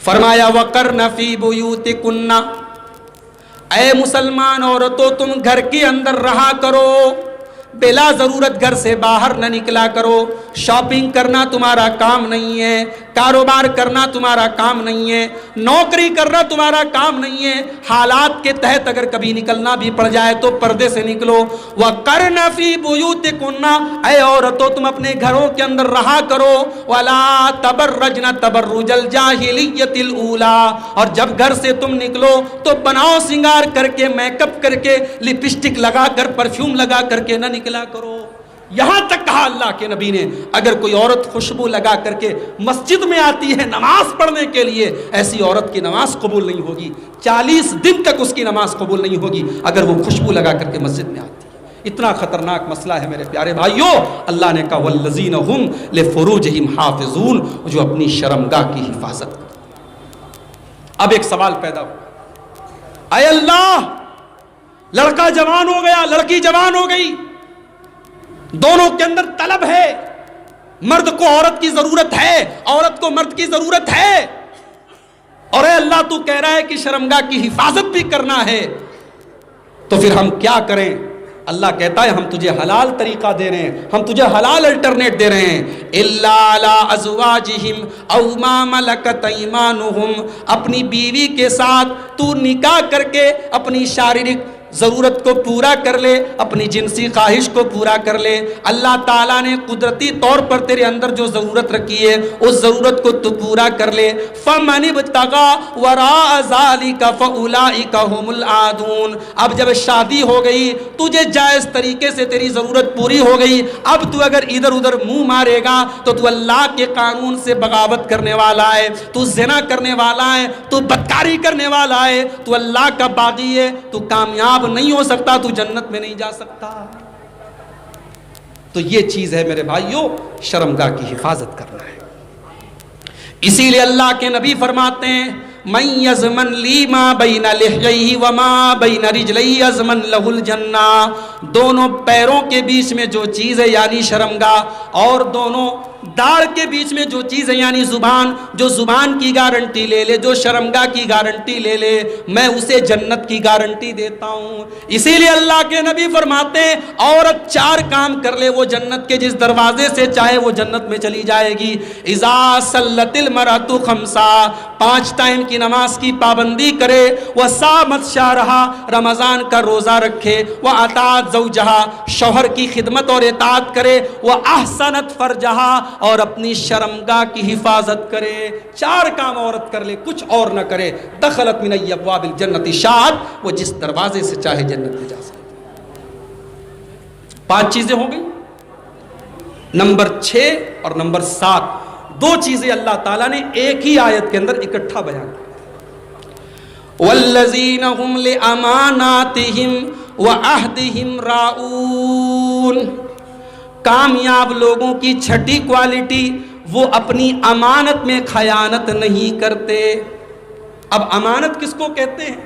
فرمایا وَقَرْنَ فِي بُيُوتِكُنَّ، اے مسلمان عورتوں تم گھر کے اندر رہا کرو، بلا ضرورت گھر سے باہر نہ نکلا کرو۔ شاپنگ کرنا تمہارا کام نہیں ہے، کاروبار کرنا تمہارا کام نہیں ہے، نوکری کرنا تمہارا کام نہیں ہے۔ حالات کے تحت اگر کبھی نکلنا بھی پڑ جائے تو پردے سے نکلو۔ وَقَرْنَ فِي بُيُوتِكُنَّ، اے عورتوں تم اپنے گھروں کے اندر رہا کرو۔ وَلَا تَبَرَّجْنَ تَبَرُّجَ الْجَاهِلِيَّةِ الْأُولَىٰ، اور جب گھر سے تم نکلو تو بناؤ سنگار کر کے، میک اپ کر کے، لپسٹک لگا کر، پرفیوم لگا کر کے نہ نکلا کرو۔ یہاں تک کہا اللہ کے نبی نے اگر کوئی عورت خوشبو لگا کر کے مسجد میں آتی ہے نماز پڑھنے کے لیے، ایسی عورت کی نماز قبول نہیں ہوگی، 40 دن تک اس کی نماز قبول نہیں ہوگی اگر وہ خوشبو لگا کر کے مسجد میں آتی ہے۔ اتنا خطرناک مسئلہ ہے میرے پیارے بھائیوں۔ اللہ نے کہا والذین هم لفروجہم حافظون، جو اپنی شرمگاہ کی حفاظت کرتے۔ اب ایک سوال پیدا ہوا، اے اللہ، لڑکا جوان ہو گیا، لڑکی جوان ہو گئی، دونوں کے اندر طلب ہے، مرد کو عورت کی ضرورت ہے، عورت کو مرد کی ضرورت ہے، اور اے اللہ تو کہہ رہا ہے کہ شرمگاہ کی حفاظت بھی کرنا ہے، تو پھر ہم کیا کریں؟ اللہ کہتا ہے ہم تجھے حلال طریقہ دے رہے ہیں، ہم تجھے حلال الٹرنیٹ دے رہے ہیں۔ اِلَّا عَلَىٰ أَزْوَاجِهِمْ أَوْ مَا مَلَكَتْ أَيْمَانُهُمْ، اپنی بیوی کے ساتھ تو نکاح کر کے اپنی شاریرک ضرورت کو پورا کر لے، اپنی جنسی خواہش کو پورا کر لے۔ اللہ تعالیٰ نے قدرتی طور پر تیرے اندر جو ضرورت رکھی ہے اس ضرورت کو تو پورا کر لے۔ فَمَنِ ابْتَغَىٰ وَرَاءَ ذَٰلِكَ فَأُولَٰئِكَ هُمُ الْعَادُونَ، اب جب شادی ہو گئی، تجھے جائز طریقے سے تیری ضرورت پوری ہو گئی، اب تو اگر ادھر ادھر منہ مارے گا تو تو اللہ کے قانون سے بغاوت کرنے والا ہے، تو زنا کرنے والا ہے، تو بدکاری کرنے والا ہے، تو اللہ کا باغی ہے، تو کامیاب نہیں ہو سکتا، تو جنت میں نہیں جا سکتا۔ تو یہ چیز ہے میرے بھائیوں، شرمگاہ کی حفاظت کرنا ہے۔ اسی لیے اللہ کے نبی فرماتے ہیں من یضمن لی ما بین لحیہ وما بین رجلیہ یضمن لہ الجنہ، دونوں پیروں کے بیچ میں جو چیز ہے یعنی شرمگاہ، اور دونوں داڑھ کے بیچ میں جو چیز ہے یعنی زبان، جو زبان کی گارنٹی لے لے، جو شرمگاہ کی گارنٹی لے لے، میں اسے جنت کی گارنٹی دیتا ہوں۔ اسی لیے اللہ کے نبی فرماتے ہیں عورت 4 کام کر لے وہ جنت کے جس دروازے سے چاہے وہ جنت میں چلی جائے گی۔ اذا صلت المرأۃ 5، 5 ٹائم کی نماز کی پابندی کرے، وصامت شہرہا، رمضان کا روزہ رکھے، واطاعت زوجہا، شوہر کی خدمت اور اطاعت کرے، واحسنت فرجہا، اور اپنی شرمگاہ کی حفاظت کرے۔ 4 کام عورت کر لے، کچھ اور نہ کرے، دخلت من ابواب الجنت شاءت، وہ جس دروازے سے چاہے جنت میں جا سکتے۔ 5 چیزیں ہو گئی۔ نمبر 6 اور نمبر 7، 2 چیزیں اللہ تعالیٰ نے ایک ہی آیت کے اندر اکٹھا بیان کی۔ والذین هم لأماناتہم وعہدہم راعون، کامیاب لوگوں کی چھٹی کوالٹی، وہ اپنی امانت میں خیانت نہیں کرتے۔ اب امانت کس کو کہتے ہیں؟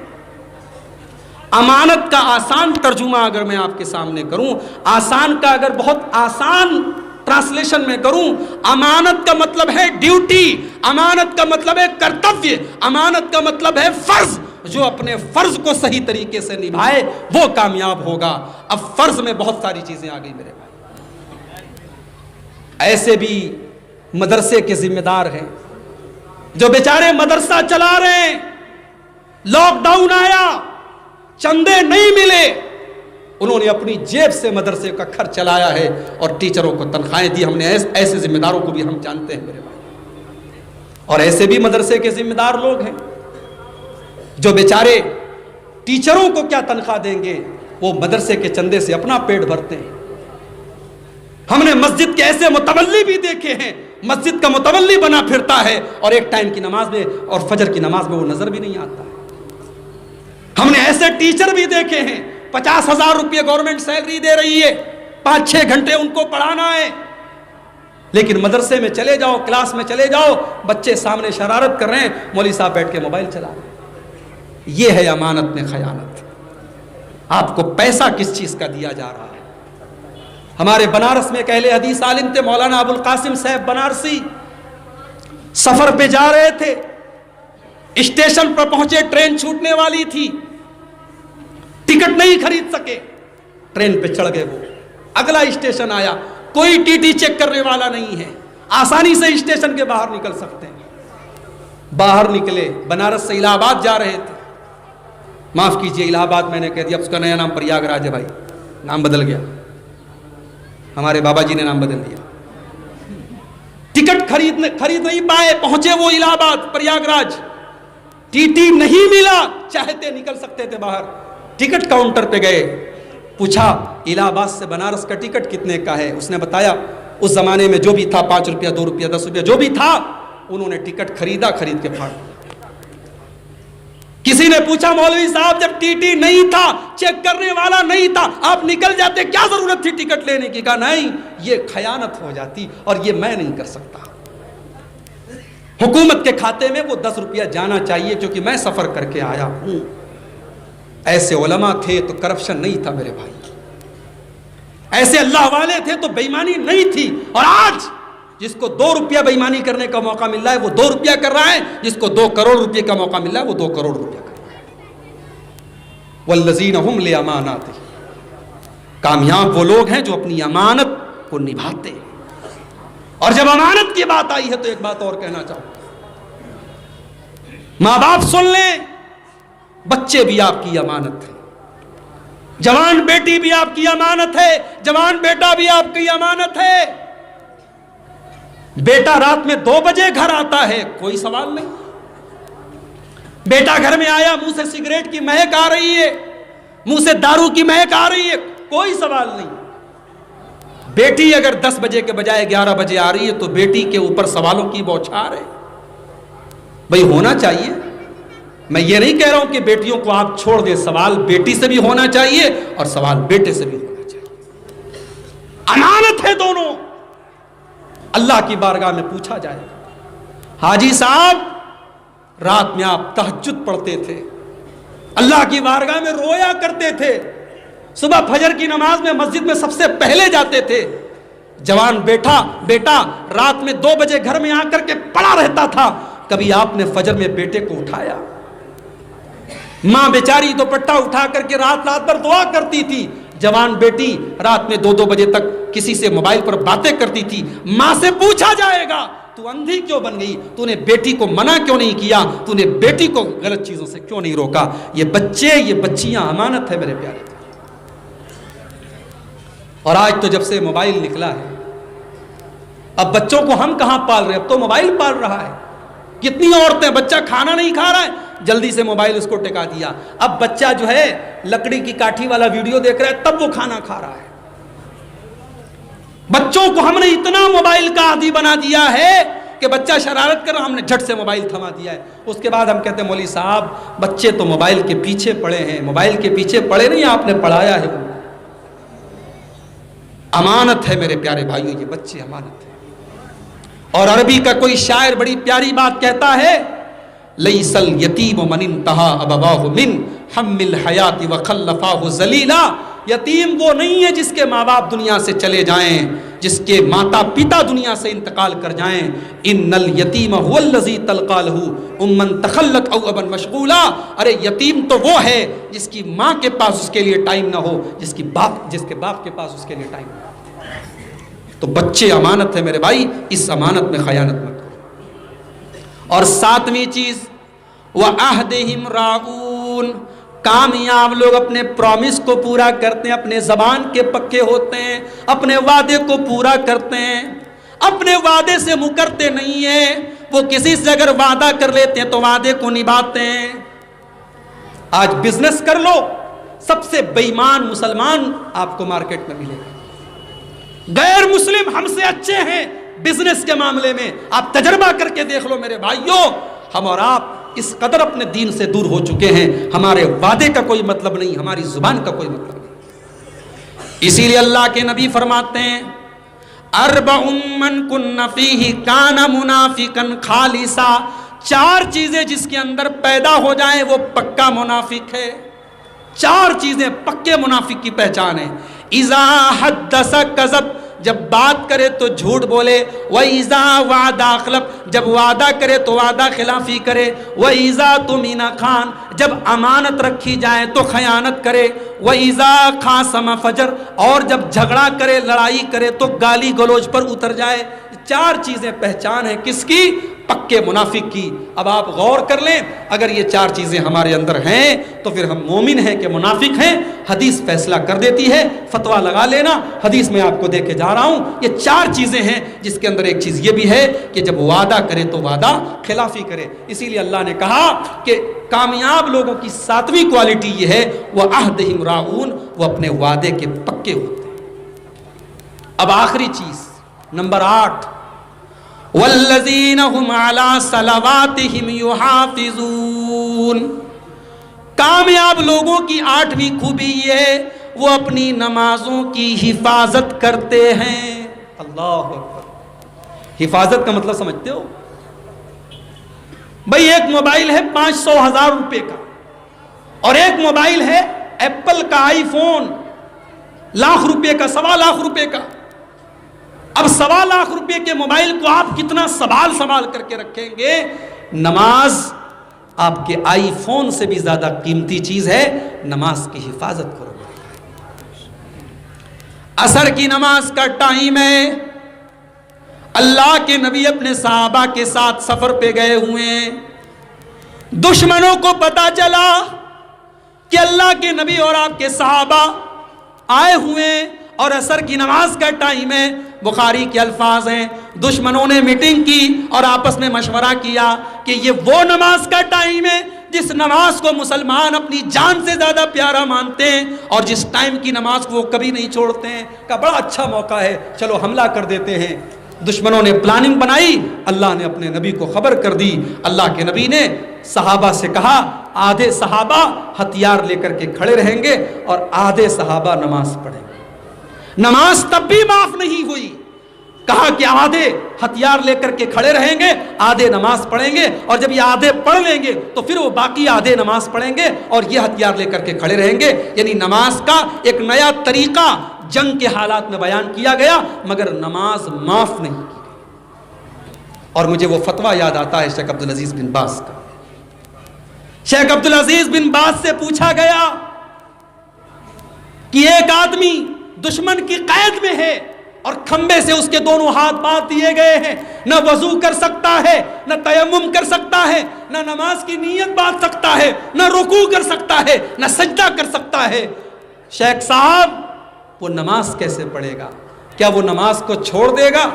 امانت کا آسان ترجمہ اگر میں آپ کے سامنے کروں، آسان کا اگر بہت آسان ٹرانسلیشن میں کروں، امانت کا مطلب ہے ڈیوٹی، امانت کا مطلب ہے کرتویہ، امانت کا مطلب ہے فرض۔ جو اپنے فرض کو صحیح طریقے سے نبھائے وہ کامیاب ہوگا۔ اب فرض میں بہت ساری چیزیں آ گئی میرے بھائی۔ ایسے بھی مدرسے کے ذمہ دار ہیں جو بیچارے مدرسہ چلا رہے ہیں، لاک ڈاؤن آیا، چندے نہیں ملے، انہوں نے اپنی جیب سے مدرسے کا خرچ چلایا ہے اور ٹیچروں کو تنخواہیں دی۔ ہم نے ایسے ذمہ داروں کو بھی ہم جانتے ہیں میرے بھائی۔ اور ایسے بھی مدرسے کے ذمہ دار لوگ ہیں جو بیچارے ٹیچروں کو کیا تنخواہ دیں گے، وہ مدرسے کے چندے سے اپنا پیٹ بھرتے ہیں۔ ہم نے مسجد کے ایسے متولی بھی دیکھے ہیں، مسجد کا متولی بنا پھرتا ہے اور ایک ٹائم کی نماز میں اور فجر کی نماز میں وہ نظر بھی نہیں آتا ہے۔ ہم نے ایسے ٹیچر بھی دیکھے ہیں، 50,000 روپے گورنمنٹ سیلری دے رہی ہے، 5-6 گھنٹے ان کو پڑھانا ہے، لیکن مدرسے میں چلے جاؤ، کلاس میں چلے جاؤ، بچے سامنے شرارت کر رہے ہیں، مولوی صاحب بیٹھ کے موبائل چلا رہے ہیں۔ یہ ہے امانت میں خیانت۔ آپ کو پیسہ کس چیز کا دیا جا رہا ہے؟ ہمارے بنارس میں ایک اہل حدیث عالم تھے مولانا ابو القاسم صاحب بنارسی، سفر پہ جا رہے تھے، اسٹیشن پر پہنچے, ٹرین چھوٹنے والی تھی, ٹکٹ نہیں خرید سکے, ٹرین پہ چڑھ گئے. وہ اگلا اسٹیشن آیا, کوئی ٹی ٹی چیک کرنے والا نہیں ہے, آسانی سے اسٹیشن کے باہر نکل سکتے ہیں. باہر نکلے, بنارس سے الہ آباد جا رہے تھے. معاف کیجئے, الہ آباد میں نے کہہ دیا, اب اس کا نیا نام پریاگ راج ہے. بھائی نام بدل گیا, ہمارے بابا جی نے نام بدل دیا. ٹکٹ خرید نہیں پائے, پہنچے وہ الہ آباد, پریاگ راج, ٹی ٹی نہیں ملا, چاہتے نکل سکتے تھے باہر. ٹکٹ کاؤنٹر پہ گئے, پوچھا الہ آباد سے بنارس کا ٹکٹ کتنے کا ہے. اس نے بتایا اس زمانے میں جو بھی تھا 5 روپیہ 2 روپیہ 10 روپیہ جو بھی تھا, انہوں نے ٹکٹ خریدا, خرید کے پھاڑ. کسی نے پوچھا مولوی صاحب جب ٹی ٹی نہیں تھا, چیک کرنے والا نہیں تھا, آپ نکل جاتے, کیا ضرورت تھی ٹکٹ لینے کی؟ کہا نہیں, یہ خیانت ہو جاتی اور یہ میں نہیں کر سکتا. حکومت کے کھاتے میں وہ 10 روپیہ جانا چاہیے کیونکہ میں سفر کر کے آیا ہوں. ایسے علماء تھے تو کرپشن نہیں تھا میرے بھائی, ایسے اللہ والے تھے تو بےایمانی نہیں تھی. اور آج جس کو 2 روپیہ بےایمانی کرنے کا موقع مل رہا ہے وہ 2 روپیہ کر رہا ہے, جس کو 2 کروڑ روپے کا موقع مل رہا ہے وہ 2 کروڑ روپیہ کر رہا ہے. والذین هم لاماناتہم, کامیاب وہ لوگ ہیں جو اپنی امانت کو نبھاتے ہیں. اور جب امانت کی بات آئی ہے تو ایک بات اور کہنا چاہوں, ماں باپ سن لیں, بچے بھی آپ کی امانت ہے, جوان بیٹی بھی آپ کی امانت ہے, جوان بیٹا بھی آپ کی امانت ہے. بیٹا رات میں 2 بجے گھر آتا ہے, کوئی سوال نہیں. بیٹا گھر میں آیا, منہ سے سگریٹ کی مہک آ رہی ہے, منہ سے دارو کی مہک آ رہی ہے, کوئی سوال نہیں. بیٹی اگر 10 بجے کے بجائے 11 بجے آ رہی ہے تو بیٹی کے اوپر سوالوں کی بوچھار ہے. بھئی ہونا چاہیے, میں یہ نہیں کہہ رہا ہوں کہ بیٹیوں کو آپ چھوڑ دیں, سوال بیٹی سے بھی ہونا چاہیے اور سوال بیٹے سے بھی ہونا چاہیے. امانت ہے دونوں, اللہ کی بارگاہ میں پوچھا جائے گا. حاجی صاحب رات میں آپ تہجد پڑھتے تھے, اللہ کی بارگاہ میں رویا کرتے تھے, صبح فجر کی نماز میں مسجد میں سب سے پہلے جاتے تھے. جوان بیٹا رات میں 2 بجے گھر میں آ کر کے پڑا رہتا تھا, کبھی آپ نے فجر میں بیٹے کو اٹھایا؟ ماں بیچاری دوپٹہ اٹھا کر کے رات بھر دعا کرتی تھی. جوان بیٹی رات میں 2 بجے تک کسی سے موبائل پر باتیں کرتی تھی. ماں سے پوچھا جائے گا تو اندھی کیوں بن گئی, تو نے بیٹی کو منع کیوں نہیں کیا, تو نے بیٹی کو غلط چیزوں سے کیوں نہیں روکا. یہ بچے, یہ بچیاں امانت ہے میرے پیارے. اور آج تو جب سے موبائل نکلا ہے, اب بچوں کو ہم کہاں پال رہے, اب تو موبائل پال رہا ہے. کتنی عورتیں, بچہ کھانا نہیں کھا رہا ہے, جلدی سے موبائل اس کو ٹکا دیا. اب بچہ جو ہے لکڑی کی کاٹھی والا ویڈیو دیکھ رہا ہے تب وہ کھانا کھا رہا ہے. بچوں کو ہم نے اتنا موبائل کا عادی بنا دیا ہے کہ بچہ شرارت کر رہا, ہم نے جھٹ سے موبائل تھما دیا ہے. اس کے بعد ہم کہتے ہیں مولوی صاحب بچے تو موبائل کے پیچھے پڑے ہیں. موبائل کے پیچھے پڑے نہیں, آپ نے پڑھایا ہے. امانت ہے میرے پیارے بھائیوں, یہ بچے امانت ہے. اور عربی کا کوئی شاعر بڑی پیاری بات کہتا ہے, لیس الیتیم من انتہا ابواہ من حم الحیات وخلفاہ ذلیلا. یتیم وہ نہیں ہے جس کے ماں باپ دنیا سے چلے جائیں, جس کے ماتا پتا دنیا سے انتقال کر جائیں. ان الیتیم هو الذی تلقى له امن تخلت او ابا مشغولا. ارے یتیم تو وہ ہے جس کی ماں کے پاس اس کے لیے ٹائم نہ ہو, جس کے باپ کے پاس اس کے لیے ٹائم نہ ہو. تو بچے امانت ہے میرے بھائی, اس امانت میں خیانت مت کرو. اور 7ویں چیز, وعہدہم راعون, کامیاب لوگ اپنے پرومس کو پورا کرتے ہیں, اپنے زبان کے پکے ہوتے ہیں, اپنے وعدے کو پورا کرتے ہیں, اپنے وعدے سے مکرتے نہیں ہیں. وہ کسی سے اگر وعدہ کر لیتے ہیں تو وعدے کو نبھاتے ہیں. آج بزنس کر لو, سب سے بے ایمان مسلمان آپ کو مارکیٹ میں ملے گا. غیر مسلم ہم سے اچھے ہیں بزنس کے معاملے میں, آپ تجربہ کر کے دیکھ لو میرے بھائیوں. ہم اور آپ اس قدر اپنے دین سے دور ہو چکے ہیں, ہمارے وعدے کا کوئی مطلب نہیں, ہماری زبان کا کوئی مطلب نہیں. اسی لیے اللہ کے نبی فرماتے ہیں, اربع من کن فیہ کان منافقا خالصا. 4 چیزیں جس کے اندر پیدا ہو جائیں وہ پکا منافق ہے. 4 چیزیں پکے منافق کی پہچان ہے. اذا حدث کذب, جب بات کرے تو جھوٹ بولے، وَإِذَا وَعَدَ أَخْلَفَ جب وعدہ کرے تو وعدہ خلافی کرے، وَإِذَا تُؤْمِنَ خَان جب امانت رکھی جائے تو خیانت کرے، وَإِذَا خَاصَمَ فَجَرَ اور جب جھگڑا کرے لڑائی کرے تو گالی گلوچ پر اتر جائے۔ چار چیزیں پہچان ہے کس کی؟ پکے منافق کی۔ اب آپ غور کر لیں، اگر یہ چار چیزیں ہمارے اندر ہیں تو پھر ہم مومن ہیں کہ منافق ہیں؟ حدیث فیصلہ کر دیتی ہے، فتویٰ لگا لینا۔ حدیث میں آپ کو دے کے جا رہا ہوں، یہ چار چیزیں ہیں جس کے اندر ایک چیز یہ بھی ہے کہ جب وعدہ کرے تو وعدہ خلافی کرے۔ اسی لیے اللہ نے کہا کہ کامیاب لوگوں کی ساتویں کوالٹی یہ ہے، وَعَهْدِهِمْ رَاعُونَ وہ اپنے وعدے کے پکے ہوتے ہیں۔ اب آخری چیز نمبر 8، وَالَّذِينَ هُمْ عَلَىٰ صَلَوَاتِهِمْ يُحَافِظُونَ کامیاب لوگوں کی 8ویں خوبی یہ ہے، وہ اپنی نمازوں کی حفاظت کرتے ہیں۔ اللہ اکبر۔ حفاظت کا مطلب سمجھتے ہو؟ بھئی ایک موبائل ہے 500,000 روپے کا، اور ایک موبائل ہے ایپل کا آئی فون لاکھ روپے کا، 1.25 لاکھ روپے کا۔ اب 1.25 لاکھ روپے کے موبائل کو آپ کتنا سنبھال کر کے رکھیں گے؟ نماز آپ کے آئی فون سے بھی زیادہ قیمتی چیز ہے، نماز کی حفاظت کرو۔ عصر کی نماز کا ٹائم ہے، اللہ کے نبی اپنے صحابہ کے ساتھ سفر پہ گئے ہوئے ہیں، دشمنوں کو پتا چلا کہ اللہ کے نبی اور آپ کے صحابہ آئے ہوئے اور عصر کی نماز کا ٹائم ہے۔ بخاری کے الفاظ ہیں، دشمنوں نے میٹنگ کی اور آپس میں مشورہ کیا کہ یہ وہ نماز کا ٹائم ہے جس نماز کو مسلمان اپنی جان سے زیادہ پیارا مانتے ہیں، اور جس ٹائم کی نماز کو وہ کبھی نہیں چھوڑتے ہیں، کا بڑا اچھا موقع ہے، چلو حملہ کر دیتے ہیں۔ دشمنوں نے پلاننگ بنائی، اللہ نے اپنے نبی کو خبر کر دی۔ اللہ کے نبی نے صحابہ سے کہا آدھے صحابہ ہتھیار لے کر کے کھڑے رہیں گے اور آدھے صحابہ نماز پڑھیں گے۔ نماز تب بھی معاف نہیں ہوئی، کہا کہ آدھے ہتھیار لے کر کے کھڑے رہیں گے، آدھے نماز پڑھیں گے، اور جب یہ آدھے پڑھ لیں گے تو پھر وہ باقی آدھے نماز پڑھیں گے اور یہ ہتھیار لے کر کے کھڑے رہیں گے۔ یعنی نماز کا ایک نیا طریقہ جنگ کے حالات میں بیان کیا گیا، مگر نماز معاف نہیں کی گئی۔ اور مجھے وہ فتویٰ یاد آتا ہے شیخ عبدالعزیز بن باز کا۔ شیخ عبدالعزیز بن باز سے پوچھا گیا کہ ایک آدمی دشمن کی قید میں ہے اور کھمبے سے اس کے دونوں ہاتھ باندھ دیے گئے ہیں، نہ وضو کر سکتا ہے، نہ تیمم کر سکتا ہے، نہ نماز کی نیت باندھ سکتا ہے، نہ رکوع کر سکتا ہے، نہ سجدہ کر سکتا ہے۔ شیخ صاحب وہ نماز کیسے پڑھے گا؟ کیا وہ نماز کو چھوڑ دے گا؟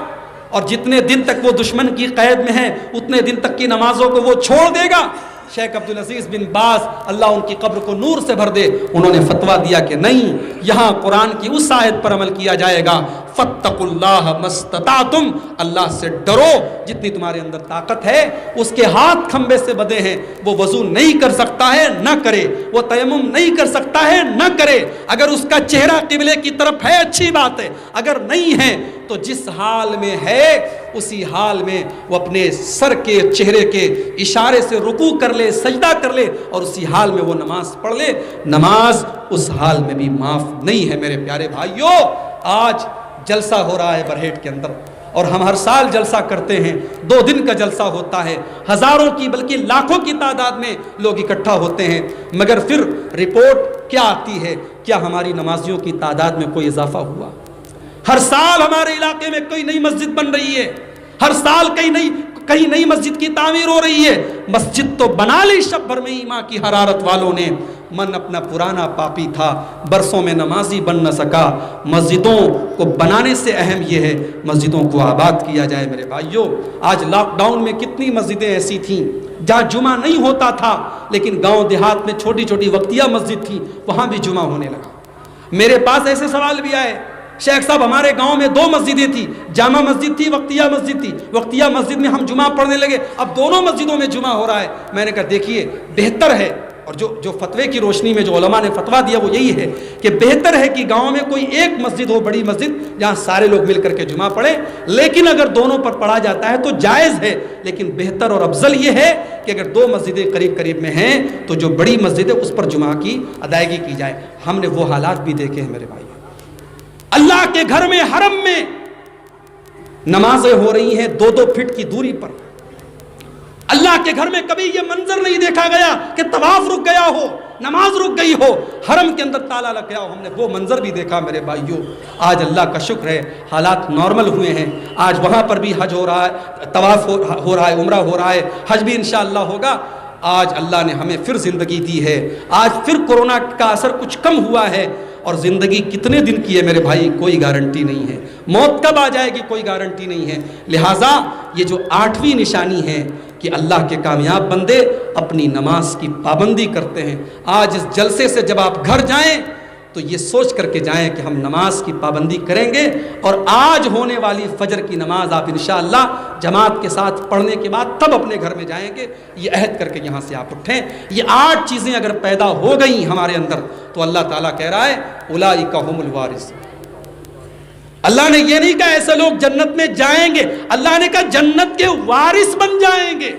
اور جتنے دن تک وہ دشمن کی قید میں ہے اتنے دن تک کی نمازوں کو وہ چھوڑ دے گا؟ شیخ عبدالعزیز بن باز اللہ ان کی قبر کو نور سے بھر دے، انہوں نے فتویٰ دیا کہ نہیں، یہاں قرآن کی اس آیت پر عمل کیا جائے گا، فَاتَّقُوا اللَّهَ مَا اسْتَطَعْتُمْ اللہ سے ڈرو جتنی تمہارے اندر طاقت ہے۔ اس کے ہاتھ کھمبے سے بدے ہیں، وہ وضو نہیں کر سکتا ہے نہ کرے، وہ تیمم نہیں کر سکتا ہے نہ کرے۔ اگر اس کا چہرہ قبلے کی طرف ہے اچھی بات ہے، اگر نہیں ہے تو جس حال میں ہے اسی حال میں وہ اپنے سر کے چہرے کے اشارے سے رکوع کر لے، سجدہ کر لے، اور اسی حال میں وہ نماز پڑھ لے۔ نماز اس حال میں بھی معاف نہیں ہے۔ میرے پیارے بھائیوں، آج جلسہ ہو رہا ہے برہیٹ کے اندر، اور ہم ہر سال جلسہ کرتے ہیں، 2 دن کا جلسہ ہوتا ہے، ہزاروں کی بلکہ لاکھوں کی تعداد میں لوگ اکٹھا ہوتے ہیں، مگر پھر رپورٹ کیا آتی ہے؟ کیا ہماری نمازیوں کی تعداد میں کوئی اضافہ ہوا؟ ہر سال ہمارے علاقے میں کوئی نئی مسجد بن رہی ہے، ہر سال کئی نئی مسجد کی تعمیر ہو رہی ہے۔ مسجد تو بنا لی شب بھر میں ہی ماں کی حرارت والوں نے، من اپنا پرانا پاپی تھا، برسوں میں نمازی بن نہ سکا۔ مسجدوں کو بنانے سے اہم یہ ہے مسجدوں کو آباد کیا جائے۔ میرے بھائیوں، آج لاک ڈاؤن میں کتنی مسجدیں ایسی تھیں جہاں جمعہ نہیں ہوتا تھا، لیکن گاؤں دیہات میں چھوٹی چھوٹی وقتیہ مسجد تھی، وہاں بھی جمعہ ہونے لگا۔ میرے پاس ایسے سوال بھی آئے، شیخ صاحب ہمارے گاؤں میں 2 مسجدیں تھی، جامع مسجد تھی، وقتیہ مسجد تھی، وقتیہ مسجد میں ہم جمعہ پڑھنے لگے، اب دونوں مسجدوں میں جمعہ ہو رہا ہے۔ میں نے کہا دیکھیے بہتر ہے، اور جو فتوے کی روشنی میں جو علماء نے فتویٰ دیا وہ یہی ہے کہ بہتر ہے کہ گاؤں میں کوئی ایک مسجد ہو، بڑی مسجد، جہاں سارے لوگ مل کر کے جمعہ پڑھیں، لیکن اگر دونوں پر پڑھا جاتا ہے تو جائز ہے، لیکن بہتر اور افضل یہ ہے کہ اگر 2 مسجدیں قریب قریب میں ہیں تو جو بڑی مسجد ہے اس پر جمعہ کی ادائیگی کی جائے۔ ہم نے وہ حالات بھی دیکھے ہیں میرے بھائی۔ اللہ کے گھر میں حرم میں نمازیں ہو رہی ہیں 2-2 فٹ کی دوری پر. اللہ کے گھر میں کبھی یہ منظر نہیں دیکھا گیا کہ طواف رک گیا ہو, نماز رک گئی ہو, حرم کے اندر تالا لگ گیا ہو. ہم نے وہ منظر بھی دیکھا میرے بھائیوں. آج اللہ کا شکر ہے حالات نارمل ہوئے ہیں. آج وہاں پر بھی حج ہو رہا ہے, طواف ہو رہا ہے, عمرہ ہو رہا ہے, حج بھی انشاءاللہ ہوگا. آج اللہ نے ہمیں پھر زندگی دی ہے. آج پھر کورونا کا اثر کچھ کم ہوا ہے. اور زندگی کتنے دن کی ہے میرے بھائی, کوئی گارنٹی نہیں ہے. موت کب آ جائے گی کوئی گارنٹی نہیں ہے. لہٰذا یہ جو 8ویں نشانی ہے کہ اللہ کے کامیاب بندے اپنی نماز کی پابندی کرتے ہیں. آج اس جلسے سے جب آپ گھر جائیں تو یہ سوچ کر کے جائیں کہ ہم نماز کی پابندی کریں گے, اور آج ہونے والی فجر کی نماز آپ انشاءاللہ جماعت کے ساتھ پڑھنے کے بعد تب اپنے گھر میں جائیں گے. یہ عہد کر کے یہاں سے آپ اٹھیں. یہ 8 چیزیں اگر پیدا ہو گئیں ہمارے اندر تو اللہ تعالیٰ کہہ رہا ہے اولئک هم الوارثون. اللہ نے یہ نہیں کہا ایسے لوگ جنت میں جائیں گے, اللہ نے کہا جنت کے وارث بن جائیں گے.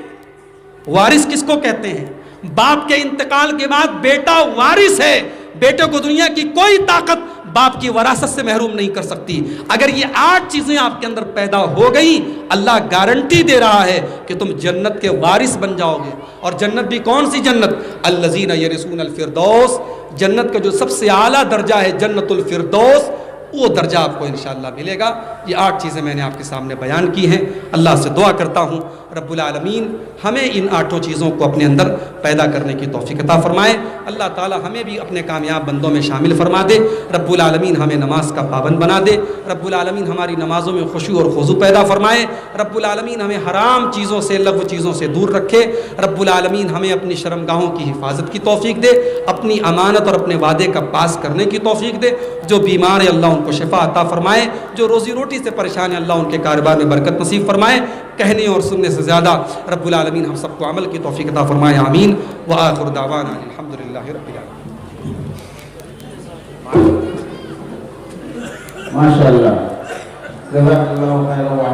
وارث کس کو کہتے ہیں؟ باپ کے انتقال کے بعد بیٹا وارث ہے. بیٹے کو دنیا کی کوئی طاقت باپ کی وراثت سے محروم نہیں کر سکتی. اگر یہ 8 چیزیں آپ کے اندر پیدا ہو گئیں, اللہ گارنٹی دے رہا ہے کہ تم جنت کے وارث بن جاؤ گے. اور جنت بھی کون سی جنت؟ الذین یرثون الفردوس. جنت کا جو سب سے اعلیٰ درجہ ہے جنت الفردوس, وہ درجہ آپ کو انشاءاللہ ملے گا. یہ 8 چیزیں میں نے آپ کے سامنے بیان کی ہیں. اللہ سے دعا کرتا ہوں رب العالمین ہمیں ان 8 چیزوں کو اپنے اندر پیدا کرنے کی توفیق عطا فرمائے. اللہ تعالی ہمیں بھی اپنے کامیاب بندوں میں شامل فرما دے. رب العالمین ہمیں نماز کا پابند بنا دے. رب العالمین ہماری نمازوں میں خشوع اور خضوع پیدا فرمائے. رب العالمین ہمیں حرام چیزوں سے, لغو چیزوں سے دور رکھے. رب العالمین ہمیں اپنی شرمگاہوں کی حفاظت کی توفیق دے, اپنی امانت اور اپنے وعدے کا پاس کرنے کی توفیق دے. جو بیمار ہیں اللہ ان کو شفا عطا فرمائے. جو روزی روٹی سے پریشان ہیں اللہ ان کے کاروبار میں برکت نصیب فرمائے. کہنے اور سننے سے زیادہ رب العالمین ہم سب کو عمل کی توفیق عطا فرمائے. آمین. وآخر دعوانا الحمدللہ رب العالمین. ماشاءاللہ. جزاک اللہ خیر.